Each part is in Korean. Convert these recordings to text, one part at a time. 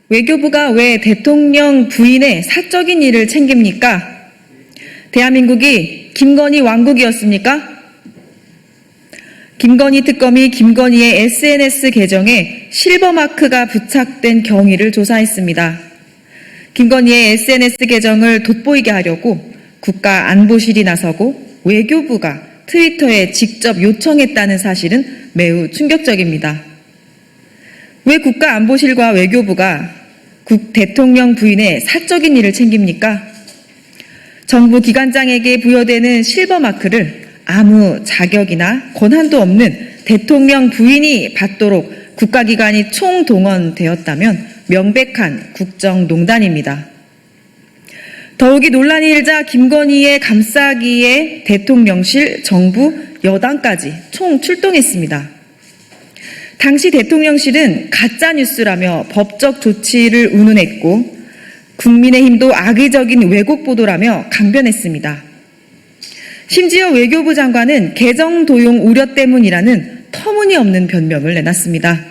외교부가 왜 대통령 부인의 사적인 일을 챙깁니까? 대한민국이 김건희 왕국이었습니까? 김건희 특검이 김건희의 SNS 계정에 실버마크가 부착된 경위를 조사했습니다. 김건희의 SNS 계정을 돋보이게 하려고 국가안보실이 나서고 외교부가 트위터에 직접 요청했다는 사실은 매우 충격적입니다. 왜 국가안보실과 외교부가 대통령 부인의 사적인 일을 챙깁니까? 정부 기관장에게 부여되는 실버마크를 아무 자격이나 권한도 없는 대통령 부인이 받도록 국가기관이 총동원되었다면 명백한 국정농단입니다. 더욱이 논란이 일자 김건희의 감싸기에 대통령실, 정부, 여당까지 총출동했습니다. 당시 대통령실은 가짜뉴스라며 법적 조치를 운운했고 국민의힘도 악의적인 왜곡 보도라며 강변했습니다. 심지어 외교부 장관은 계정 도용 우려 때문이라는 터무니없는 변명을 내놨습니다.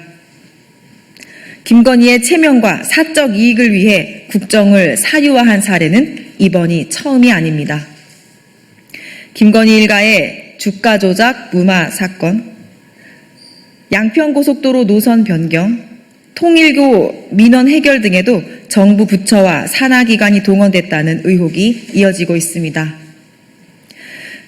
김건희의 체면과 사적 이익을 위해 국정을 사유화한 사례는 이번이 처음이 아닙니다. 김건희 일가의 주가 조작 무마 사건, 양평고속도로 노선 변경, 통일교 민원 해결 등에도 정부 부처와 산하기관이 동원됐다는 의혹이 이어지고 있습니다.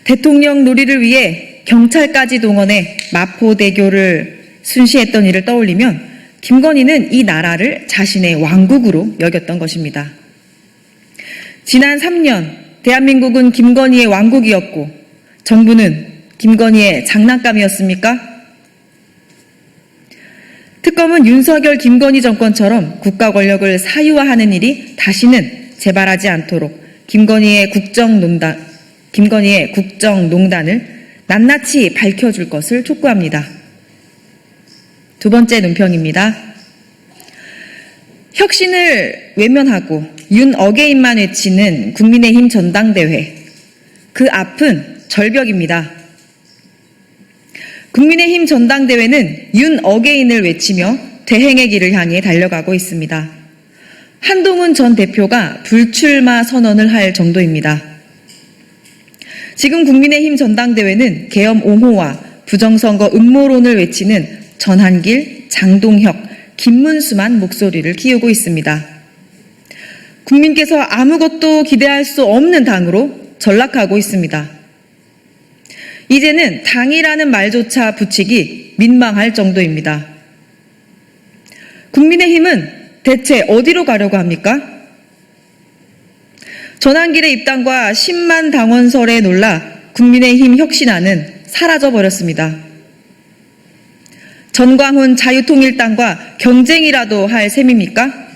대통령 놀이를 위해 경찰까지 동원해 마포대교를 순시했던 일을 떠올리면 김건희는 이 나라를 자신의 왕국으로 여겼던 것입니다. 지난 3년 대한민국은 김건희의 왕국이었고 정부는 김건희의 장난감이었습니까? 특검은 윤석열 김건희 정권처럼 국가 권력을 사유화하는 일이 다시는 재발하지 않도록 김건희의 국정농단을 낱낱이 밝혀줄 것을 촉구합니다. 두 번째 논평입니다. 혁신을 외면하고 윤 어게인만 외치는 국민의힘 전당대회. 그 앞은 절벽입니다. 국민의힘 전당대회는 윤 어게인을 외치며 대행의 길을 향해 달려가고 있습니다. 한동훈 전 대표가 불출마 선언을 할 정도입니다. 지금 국민의힘 전당대회는 계엄 옹호와 부정선거 음모론을 외치는 전한길, 장동혁, 김문수만 목소리를 키우고 있습니다. 국민께서 아무것도 기대할 수 없는 당으로 전락하고 있습니다. 이제는 당이라는 말조차 붙이기 민망할 정도입니다. 국민의힘은 대체 어디로 가려고 합니까? 전한길의 입당과 10만 당원설에 놀라 국민의힘 혁신안은 사라져버렸습니다. 전광훈 자유통일당과 경쟁이라도 할 셈입니까?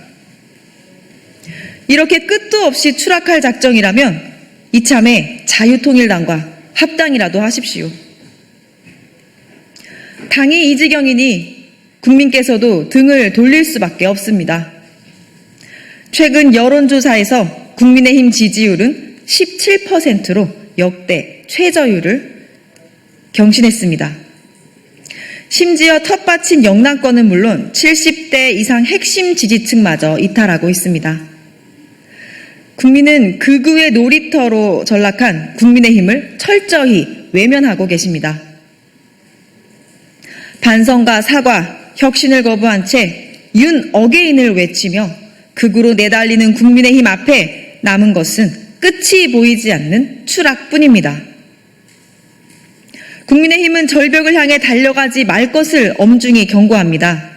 이렇게 끝도 없이 추락할 작정이라면 이참에 자유통일당과 합당이라도 하십시오. 당이 이 지경이니 국민께서도 등을 돌릴 수밖에 없습니다. 최근 여론조사에서 국민의힘 지지율은 17%로 역대 최저율을 경신했습니다. 심지어 텃밭인 영남권은 물론 70대 이상 핵심 지지층마저 이탈하고 있습니다. 국민은 극우의 놀이터로 전락한 국민의힘을 철저히 외면하고 계십니다. 반성과 사과, 혁신을 거부한 채 윤 어게인을 외치며 극우로 내달리는 국민의힘 앞에 남은 것은 끝이 보이지 않는 추락뿐입니다. 국민의힘은 절벽을 향해 달려가지 말 것을 엄중히 경고합니다.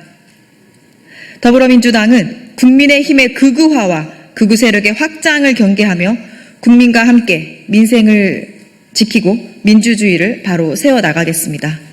더불어민주당은 국민의힘의 극우화와 극우 세력의 확장을 경계하며 국민과 함께 민생을 지키고 민주주의를 바로 세워나가겠습니다.